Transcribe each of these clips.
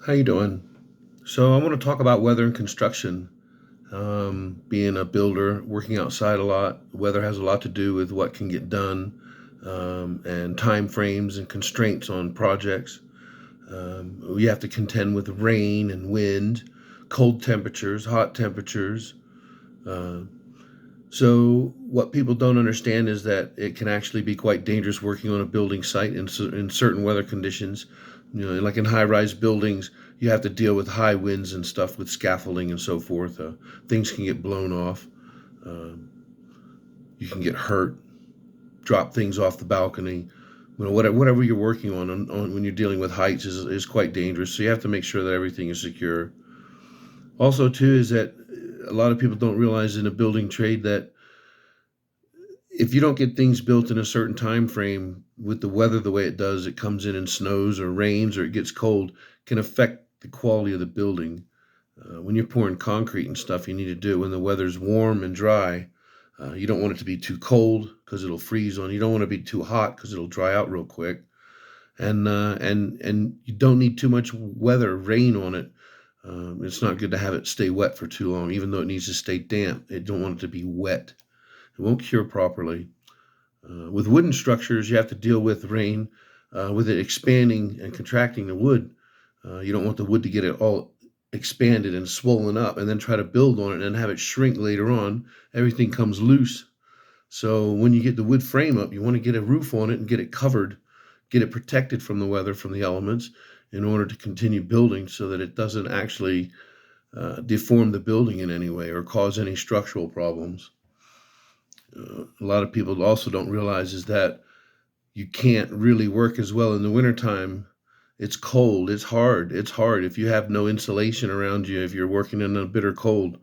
How you doing? So I want to talk about weather and construction. Being a builder, working outside a lot, weather has a lot to do with what can get done, and time frames and constraints on projects. We have to contend with rain and wind, cold temperatures, hot temperatures. Uh, so what people don't understand is that it can actually be quite dangerous working on a building site in certain weather conditions. Like in high-rise buildings, you have to deal with high winds and stuff with scaffolding and so forth. Things can get blown off. Um, you can get hurt, drop things off the balcony. Whatever you're working on when you're dealing with heights is quite dangerous. So you have to make sure that everything is secure. Also, too, is that a lot of people don't realize in a building trade that if you don't get things built in a certain time frame with the weather the way it does, it comes in and snows or rains or it gets cold, can affect the quality of the building. When you're pouring concrete and stuff, you need to do it when the weather's warm and dry. You don't want it to be too cold because it'll freeze on. You don't want to be too hot because it'll dry out real quick. And you don't need too much weather, rain on it. It's not good to have it stay wet for too long, even though it needs to stay damp. You don't want it to be wet. It won't cure properly. With wooden structures, you have to deal with rain, with it expanding and contracting the wood. You don't want the wood to get it all expanded and swollen up and then try to build on it and have it shrink later on. Everything comes loose. So when you get the wood frame up, you want to get a roof on it and get it covered, get it protected from the weather, from the elements, in order to continue building so that it doesn't actually deform the building in any way or cause any structural problems. A lot of people also don't realize is that you can't really work as well in the wintertime. It's cold, it's hard. It's hard if you have no insulation around you, if you're working in a bitter cold.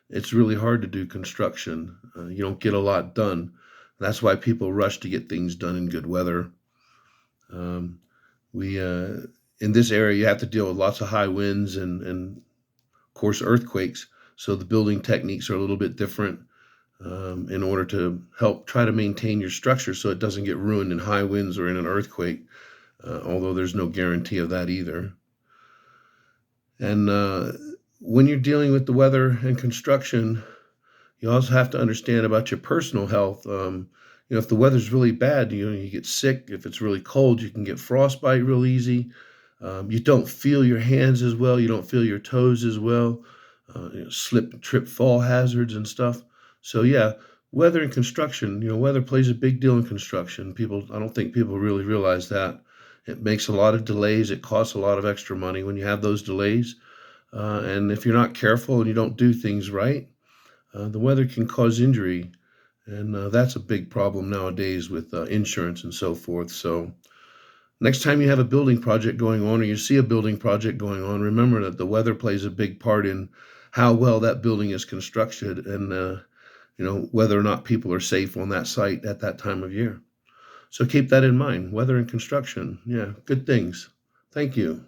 It's really hard to do construction. You don't get a lot done. That's why people rush to get things done in good weather. Um, we In this area, you have to deal with lots of high winds and of course earthquakes. So the building techniques are a little bit different in order to help try to maintain your structure so it doesn't get ruined in high winds or in an earthquake, although there's no guarantee of that either. And when you're dealing with the weather and construction, you also have to understand about your personal health. If the weather's really bad, you get sick. If it's really cold, you can get frostbite real easy. You don't feel your hands as well. You don't feel your toes as well. Slip, trip, fall hazards and stuff. So yeah, weather and construction. Weather plays a big deal in construction. I don't think people really realize that. It makes a lot of delays. It costs a lot of extra money when you have those delays. And if you're not careful and you don't do things right, the weather can cause injury, and that's a big problem nowadays with insurance and so forth. So, next time you have a building project going on or you see a building project going on, remember that the weather plays a big part in how well that building is constructed and whether or not people are safe on that site at that time of year. So keep that in mind. Weather and construction, yeah, good things. Thank you.